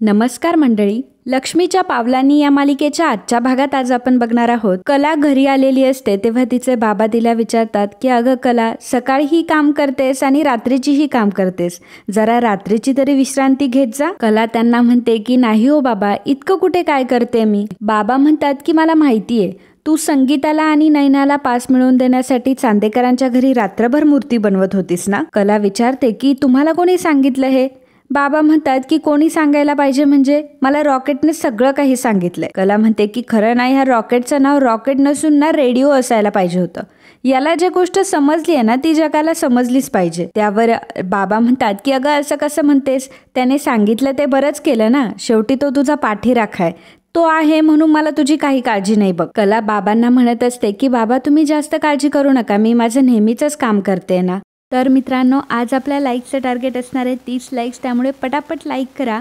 नमस्कार मंडळी, लक्ष्मीच्या पावलांनी या मालिकेच्या आजच्या भागात आज आपण बघणार आहोत. कला घरी आलेली असते तेव्हा तिचे बाबा तिला विचारतात की अगं कला, सकाळीही काम करतेस आणि रात्रीचीही काम करतेस, जरा रात्रीची तरी विश्रांती घेत जा. कला त्यांना म्हणते की नाही हो बाबा, इतकं कुठे काय करते मी. बाबा म्हणतात की मला माहितीये, तू संगीताला आणि नयनाला पास मिळवून देण्यासाठी चांदेकरांच्या घरी रात्रभर मूर्ती बनवत होतीस ना. कला विचारते की तुम्हाला कोणी सांगितलं हे. बाबा म्हणतात की कोणी सांगायला पाहिजे म्हणजे, मला रॉकेटने सगळं काही सांगितलंय. कला म्हणते की खरं नाही, ह्या रॉकेटचं नाव रॉकेट नसून ना रेडिओ असायला पाहिजे होतं. याला जे गोष्ट समजली आहे ना ती जगाला समजलीच पाहिजे. त्यावर बाबा म्हणतात की अगं असं कसं म्हणतेस, त्याने सांगितलं ते बरंच केलं ना, शेवटी तो तुझा पाठीराखा आहे, तो आहे म्हणून मला तुझी काही काळजी नाही बघ. कला बाबांना म्हणत असते की बाबा तुम्ही जास्त काळजी करू नका, मी माझं नेहमीच काम करते ना. तर मित्रांनो, आज आपल्या लाईकचं टार्गेट असणार आहे 30 लाईक्स, त्यामुळे पटापट लाईक करा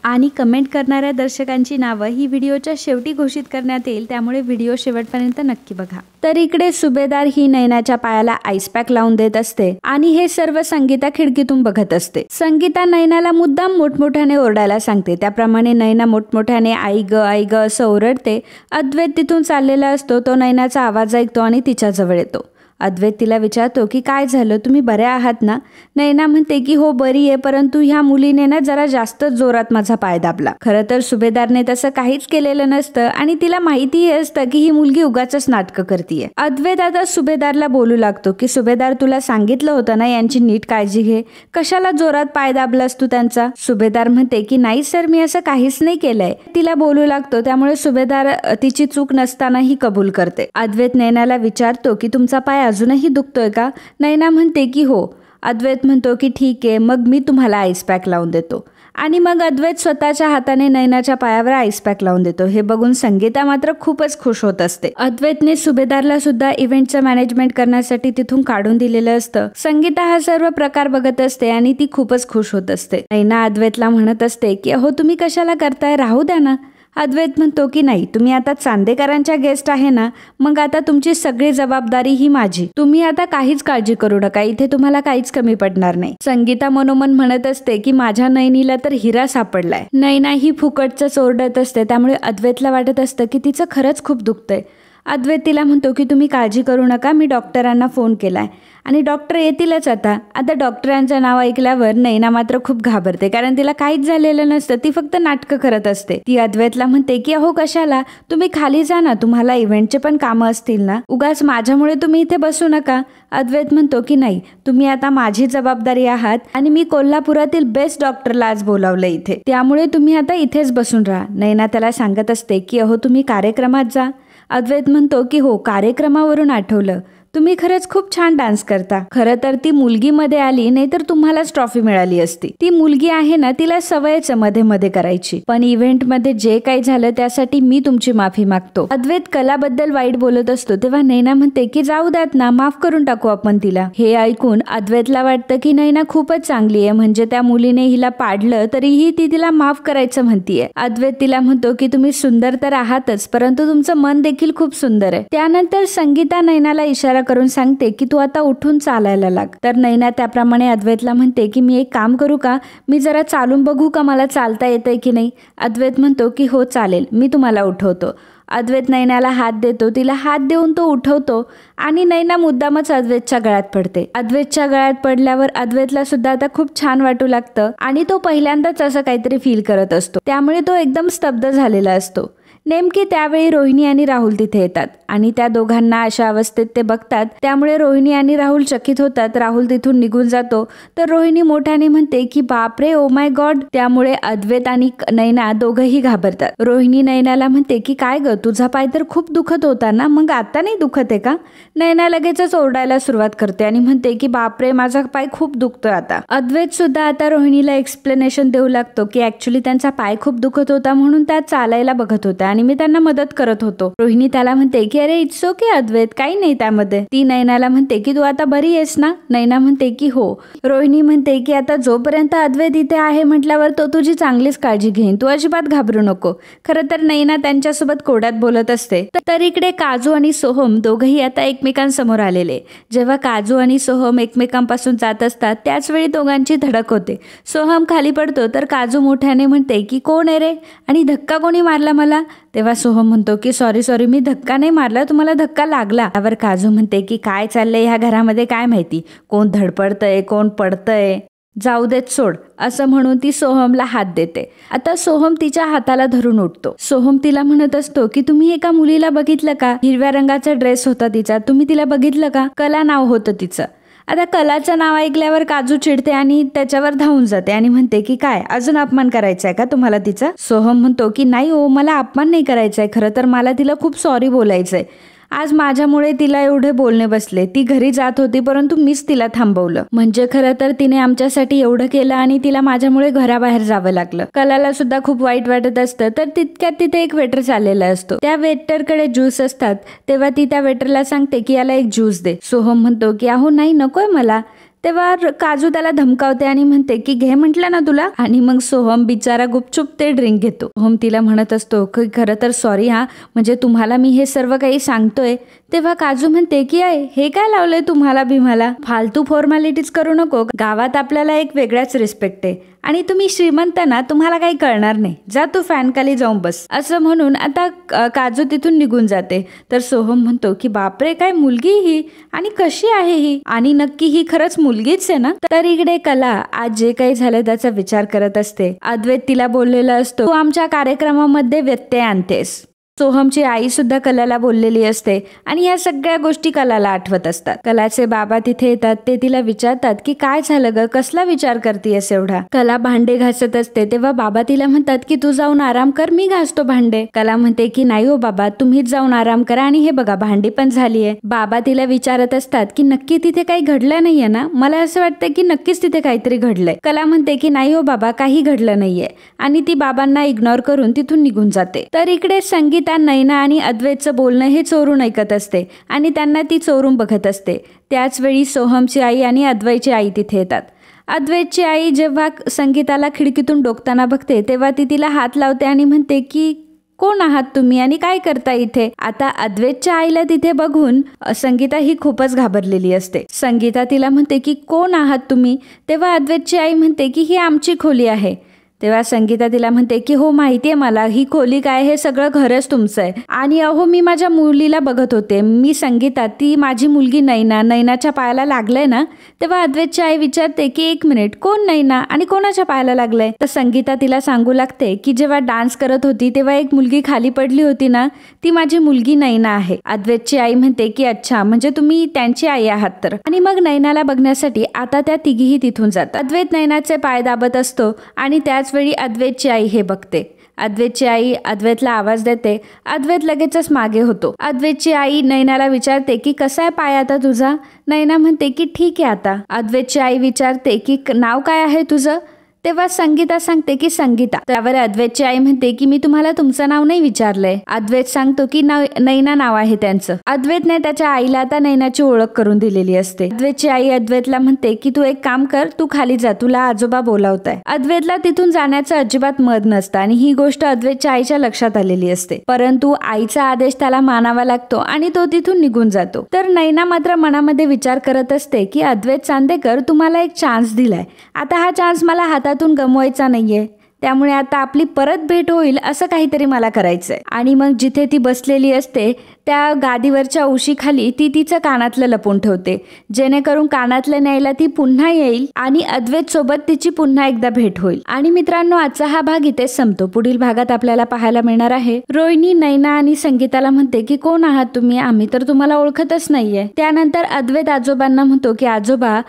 आणि कमेंट करणाऱ्या दर्शकांची नावं ही व्हिडिओच्या शेवटी घोषित करण्यात येईल, त्यामुळे व्हिडिओ शेवटपर्यंत नक्की बघा. तर इकडे सुभेदार ही नयनाच्या पायाला आईस पॅक लावून देत असते आणि हे सर्व संगीता खिडकीतून बघत असते. संगीता नयनाला मुद्दाम मोठमोठ्याने ओरडायला सांगते, त्याप्रमाणे नयना मोठमोठ्याने आई ग असं ओरडते. अद्वैत तिथून चाललेला असतो, तो नयनाचा आवाज ऐकतो आणि तिच्या जवळ येतो. अद्वैत तिला विचारतो की काय झालं, तुम्ही बऱ्या आहात ना. नयना म्हणते की हो बरी आहे, परंतु ह्या मुलीने ना जरा जास्तच जोरात माझा पाय दाबला. खरं तर सुभेदारने तसं काहीच केलेलं नसतं आणि तिला माहितीही असतं की ही मुलगी उगाचच नाटकं करतीये. अद्वैत आता सुभेदारला बोलू लागतो की सुभेदार, तुला सांगितलं होतं ना यांची नीट काळजी घे, कशाला जोरात पाय दाबलास तू त्यांचा. सुभेदार म्हणते की नाही सर, मी असं काहीच नाही केलंय. तिला बोलू लागतो, त्यामुळे सुभेदार तिची चूक नसतानाही कबूल करते. अद्वैत नयनाला विचारतो की तुमचा पाय अजूनही दुखतोय का. नयना म्हणते की हो. अद्वैत म्हणतो की ठीक आहे, मग मी तुम्हाला आईस पॅक लावून देतो. आणि मग अद्वैत स्वतःच्या हाताने नयनाच्या पायावर आईस पॅक लावून देतो. हे बघून संगीता मात्र खूपच खुश होत असते. अद्वैतने सुभेदारला सुद्धा इव्हेंटचं मॅनेजमेंट करण्यासाठी तिथून काढून दिलेलं असतं. संगीता हा सर्व प्रकार बघत असते आणि ती खूपच खुश होत असते. नयना अद्वैतला म्हणत असते की अहो तुम्ही कशाला करताय, राहू द्या ना. अद्वैत म्हणतो की नाही, तुम्ही आता चांदेकरांच्या गेस्ट आहे ना, मग आता तुमची सगळी जबाबदारी ही माझी, तुम्ही आता काहीच काळजी करू नका, इथे तुम्हाला काहीच कमी पडणार नाही. संगीता मनोमन म्हणत असते की माझ्या नयनीला तर हिरा सापडलाय. नयना ही फुकटच ओरडत असते, त्यामुळे अद्वैतला वाटत असतं की तिचं खरंच खूप दुखतंय. अद्वैत तिला म्हणतो की तुम्ही काळजी करू नका, मी डॉक्टरांना फोन केलाय आणि डॉक्टर येतीलच आता. आता डॉक्टरांचं नाव ऐकल्यावर नयना मात्र खूप घाबरते, कारण तिला काहीच झालेलं नसतं, ती फक्त नाटकं करत असते. ती अद्वैतला म्हणते की अहो कशाला, तुम्ही खाली जा ना, तुम्हाला इव्हेंटचे पण कामं असतील ना, उगाच माझ्यामुळे तुम्ही इथे बसू नका. अद्वैत म्हणतो की नाही, तुम्ही आता माझी जबाबदारी आहात आणि मी कोल्हापुरातील बेस्ट डॉक्टरला आज बोलावलं इथे, त्यामुळे तुम्ही आता इथेच बसून राहा. नयना त्याला सांगत असते की अहो तुम्ही कार्यक्रमात जा. अद्वैत म्हणतो की हो, कार्यक्रमावरून आठवलं, तुम्ही खरंच खूप छान डान्स करता. खरं तर ती मुलगी मध्ये आली नाही तर तुम्हालाच ट्रॉफी मिळाली असती. ती मुलगी आहे ना, तिला सवयच मध्ये मध्ये करायची, पण इव्हेंट मध्ये जे काही झालं त्यासाठी मी तुमची माफी मागतो. अद्वैत कलाबद्दल वाईट बोलत असतो तेव्हा नयना म्हणते की जाऊ द्यात ना, माफ करून टाकू आपण तिला. हे ऐकून अद्वैतला वाटतं की नयना खूपच चांगली आहे, म्हणजे त्या मुलीने हिला पाडलं तरीही ती तिला माफ करायचं म्हणतीये. अद्वैत तिला म्हणतो की तुम्ही सुंदर तर आहातच, परंतु तुमचं मन देखील खूप सुंदर आहे. त्यानंतर संगीता नयनाला इशारा करून सांगते की तू आता उठून चालायला लाग. तर नयना त्याप्रमाणे अद्वैतला म्हणते की मी एक काम करू का, मी जरा चालून बघू का, मला चालता येतंय की नाही. अद्वैत म्हणतो की हो चालेल, मी तुम्हाला उठवतो. अद्वैत नयनाला हात देतो, तिला हात देऊन तो उठवतो आणि नयना मुद्दामच अद्वैतच्या गळ्यात पडते. अद्वैतच्या गळ्यात पडल्यावर अद्वैतला सुद्धा आता खूप छान वाटू लागतं आणि तो पहिल्यांदाच असं काहीतरी फील करत असतो, त्यामुळे तो एकदम स्तब्ध झालेला असतो. नेमकी त्यावेळी रोहिणी आणि राहुल तिथे येतात आणि त्या दोघांना अशा अवस्थेत ते बघतात, त्यामुळे रोहिणी आणि राहुल चकित होतात. राहुल तिथून निघून जातो तर रोहिणी मोठ्याने म्हणते की बापरे, ओ माय गॉड. त्यामुळे अद्वैत आणि नयना दोघंही घाबरतात. रोहिणी नयनाला म्हणते की काय ग, तुझा पाय तर खूप दुखत होता ना, मग आता नाही दुखत आहे का. नयना लगेचच ओरडायला सुरुवात करते आणि म्हणते की बापरे, माझा पाय खूप दुखतोय आता. अद्वैत सुद्धा आता रोहिणीला एक्सप्लेनेशन देऊ लागतो की ऍक्च्युली त्यांचा पाय खूप दुखत होता म्हणून त्या चालायला बघत होत्या आणि मी त्यांना मदत करत होतो. रोहिणी त्याला म्हणते की अरे इट्स ओके अद्वैत, काही नाही त्यामध्ये. ती नैनाला म्हणते की तू आता बरी आहेस ना? नैना म्हणते की हो. रोहिणी म्हणते की आता जोपर्यंत अद्वैत इथे आहे म्हटल्यावर तो तुझी चांगलीच काळजी घेईन, तू अजिबात घाबरू नको. खरं तर नैना त्यांच्यासोबत कोड्यात बोलत असते. तर इकडे काजू आणि सोहम दोघंही आता एकमेकांसमोर आलेले. जेव्हा काजू आणि सोहम एकमेकांपासून जात असतात त्याच वेळी दोघांची धडक होते. सोहम खाली पडतो तर काजू मोठ्याने म्हणते की कोण आहे रे आणि धक्का कोणी मारला मला? तेव्हा सोहम म्हणतो की सॉरी मी धक्का नाही मारला, तुम्हाला धक्का लागला. त्यावर काजू म्हणते की काय चाललंय ह्या घरामध्ये काय माहिती, कोण धडपडतंय कोण पडतंय, जाऊ देत सोड, असं म्हणून ती सोहमला हात देते. आता सोहम तिच्या हाताला धरून उठतो. सोहम तिला म्हणत असतो की तुम्ही एका मुलीला बघितलं का? हिरव्या रंगाचा ड्रेस होता तिचा, तुम्ही तिला बघितलं का? कला नाव होतं तिचं. आता कलाचं नाव ऐकल्यावर काजू चिडते आणि त्याच्यावर धावून जाते आणि म्हणते की काय अजून अपमान करायचा आहे का तुम्हाला तिचा? सोहम म्हणतो की नाही हो, मला अपमान नाही करायचा आहे, खरं तर मला तिला खूप सॉरी बोलायचंय. आज माझ्यामुळे तिला एवढे बोलणे बसले. ती घरी जात होती परंतु मीच तिला थांबवलं. म्हणजे खरं तर तिने आमच्यासाठी एवढं केलं आणि तिला माझ्यामुळे घराबाहेर जावं लागलं. कलाला सुद्धा खूप वाईट वाटत असतं. तर तितक्यात तिथे एक वेटर चाललेला असतो. त्या वेटरकडे ज्यूस असतात. तेव्हा ती त्या वेटरला सांगते की याला एक ज्यूस दे. सोहम म्हणतो की अहो नाही, नकोय मला. तेव्हा काजू त्याला धमकावते आणि म्हणते की घे म्हटलं ना तुला. आणि मग सोहम बिचारा गुपचूप ते ड्रिंक घेतो. सोहम तिला म्हणत असतो की खरं तर सॉरी हा, म्हणजे तुम्हाला मी हे सर्व काही सांगतोय. तेव्हा काजू म्हणते की हे काय लावलंय तुम्हाला भीमाला, फालतू फॉर्मॅलिटीज करू नको. गावात आपल्याला एक वेगळाच रिस्पेक्ट आहे आणि तुम्ही श्रीमंत ना, तुम्हाला काही कळणार नाही, जा तू फॅन खाली जाऊन बस, असं म्हणून आता काजू तिथून निघून जाते. तर सोहम म्हणतो की बापरे काय मुलगी ही, आणि कशी आहे ही, आणि नक्की ही खरंच मुलगीच आहे ना? तर इकडे कला आज जे काही झालं त्याचा विचार करत असते. अद्वैत तिला बोललेला असतो तू आमच्या कार्यक्रमामध्ये व्यत्यय आणतेस. सोहमची आई सुद्धा कलाला बोललेली असते आणि या सगळ्या गोष्टी कलाला आठवत असतात. कलाचे बाबा तिथे येतात. ते तिला विचारतात की काय झालं ग, कसला विचार करतेयस एवढा? कला भांडे घासत असते. तेव्हा बाबा तिला म्हणतात की तू जाऊन आराम कर, मी घासतो भांडे. कला म्हणते की नाही हो बाबा, तुम्हीच जाऊन आराम करा आणि हे बघा भांडी पण झालीये. बाबा तिला विचारत असतात की नक्की तिथे काही घडलं नाहीये ना? मला असं वाटतं की नक्कीच तिथे काहीतरी घडलंय. कला म्हणते की नाही हो बाबा, काही घडलं नाहीये आणि ती बाबांना इग्नोर करून तिथून निघून जाते. तर इकडे संगीता नैना आणि अद्वैतचं बोलणं हे चोरून ऐकत असते आणि त्यांना ती चोरून बघत असते. त्याच वेळी सोहमची आई आणि अद्वैतची आई तिथे येतात. अद्वैतची आई जेव्हा संगीताला खिडकीतून डोकताना बघते तेव्हा ती तिला हात लावते आणि म्हणते की कोण आहात तुम्ही आणि काय करता इथे? आता अद्वैतच्या आईला तिथे बघून संगीता ही खूपच घाबरलेली असते. संगीता तिला म्हणते की कोण आहात तुम्ही? तेव्हा अद्वैतची आई म्हणते की ही आमची खोली आहे. तेव्हा संगीता तिला म्हणते की हो माहितीये मला, ही खोली काय, हे सगळं घरच तुमचं आहे. आणि अहो मी माझ्या मुलीला बघत होते, मी संगीता, ती माझी मुलगी नैना, नैनाच्या पायाला लागलंय ना? तेव्हा अद्वैतची आई विचारते की एक मिनिट, कोण नैना आणि कोणाच्या पायाला लागलंय? तर संगीता तिला सांगू लागते की जेव्हा डान्स करत होती तेव्हा एक मुलगी खाली पडली होती ना, ती माझी मुलगी नैना आहे. अद्वैतची आई म्हणते की अच्छा, म्हणजे तुम्ही त्यांची आई आहात तर. आणि मग नैनाला बघण्यासाठी आता त्या तिघीही तिथून जातात. अद्वैत नैनाचे पाय दाबत असतो आणि त्याच वेळी अद्वैतची आई हे बघते. अद्वैतची आई अद्वैतला आवाज देते. अद्वैत लगेचच मागे होतो. अद्वैतची आई नैनाला विचारते की कसा आहे पाय आता तुझा? नैना म्हणते की ठीक आहे आता. अद्वैतची आई विचारते की नाव काय आहे तुझं? तेव्हा संगीता सांगते की संगीता. त्यावर अद्वैतची आई म्हणते की मी तुम्हाला तुमचं नाव नाही विचारलंय. अद्वैत सांगतो की नैना नाव आहे त्यांचं. अद्वैतने त्याच्या आईला आता नैनाची ओळख करून दिलेली असते. अद्वैतची आई अद्वैतला म्हणते की तू एक काम कर, तू खाली जा, तुला आजोबा बोलावताय. अद्वैतला तिथून जाण्याचं अजिबात मत नसतं आणि ही गोष्ट अद्वैतच्या आईच्या लक्षात आलेली असते. परंतु आईचा आदेश त्याला मानावा लागतो आणि तो तिथून निघून जातो. तर नैना मात्र मनामध्ये विचार करत असते की अद्वैत चांदेकर, तुम्हाला एक चान्स दिलाय, आता हा चान्स मला हातातून गमवायचा नाहीये, त्यामुळे आता आपली परत भेट होईल असं काहीतरी मला करायचंय. आणि मग जिथे ती बसलेली असते त्या गादीवरच्या उशीखाली ती तिचं कानातलं लपून ठेवते, जेणेकरून कानातलं न्यायला ती पुन्हा येईल आणि अद्वैत सोबत तिची पुन्हा एकदा भेट होईल. आणि मित्रांनो, आजचा हा भाग इथेच संपतो. पुढील भागात आपल्याला पाहायला मिळणार आहे रोहिणी नैना आणि संगीताला म्हणते की कोण आहात तुम्ही, आम्ही तर तुम्हाला ओळखतच नाहीये. त्यानंतर अद्वैत आजोबांना म्हणतो की आजोबा,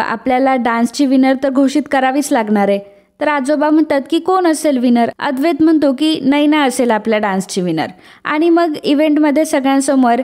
आपल्याला डान्सची विनर तर घोषित करावीच लागणार आहे. तर आजोबा म्हणतात की कोण असेल विनर. अद्वैत म्हणतो की नैना असेल आपल्या डान्सची विनर. आणि मग इव्हेंटमध्ये सगळ्यांसमोर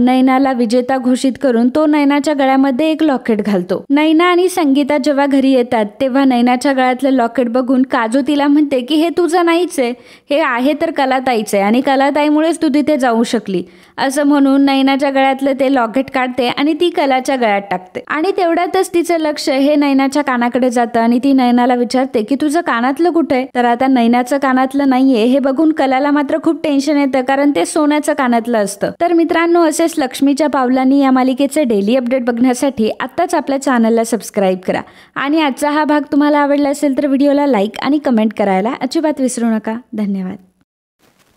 नैनाला विजेता घोषित करून तो नैनाच्या गळ्यामध्ये एक लॉकेट घालतो. नैना आणि संगीता जेव्हा घरी येतात तेव्हा नैनाच्या गळ्यातलं लॉकेट बघून काजू तिला म्हणते की हे तुझं नाहीच आहे, हे आहे तर कलाताईचं आहे आणि कलाताईमुळेच तू तिथे जाऊ शकली. असं म्हणून नैनाच्या गळ्यातलं ते लॉकेट काढते आणि ती कलाच्या गळ्यात टाकते. आणि तेवढ्यातच तिचं लक्ष हे नैनाच्या कानाकडे जातं आणि ती नैनाला विचारते की तुझं कानातलं कुठे. तर आता नैनाचं कानातलं नाहीये हे बघून कलाला मात्र खूप टेन्शन येतं, कारण ते सोन्याचं कानातलं असतं. तर मित्रांनो, असेच लक्ष्मीच्या पावलांनी या मालिकेचे डेली अपडेट बघण्यासाठी आत्ताच आपल्या चॅनलला सबस्क्राईब करा. आणि आजचा हा भाग तुम्हाला आवडला असेल तर व्हिडिओला लाईक आणि कमेंट करायला अजिबात विसरू नका. धन्यवाद.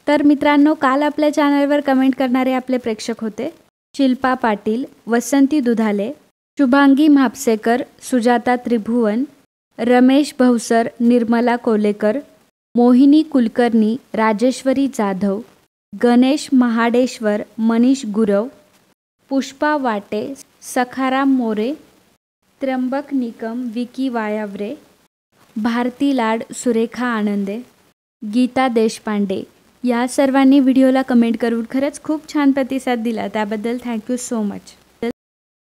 तर मित्रांनो, काल आपल्या चॅनलवर कमेंट करणारे आपले प्रेक्षक होते शिल्पा पाटील, वसंती दुधाले, शुभांगी म्हापसेकर, सुजाता त्रिभुवन, रमेश भवसर, निर्मला कोलेकर, मोहिनी कुलकर्णी, राजेश्वरी जाधव, गणेश महाडेश्वर, मनीष गुरव, पुष्पा वाटे, सखाराम मोरे, त्र्यंबक निकम, विकी वायावरे, भारती लाड, सुरेखा आनंदे, गीता देशपांडे या सर्वांनी व्हिडिओला कमेंट करून खरंच खूप छान प्रतिसाद दिला. त्याबद्दल थँक्यू सो मच.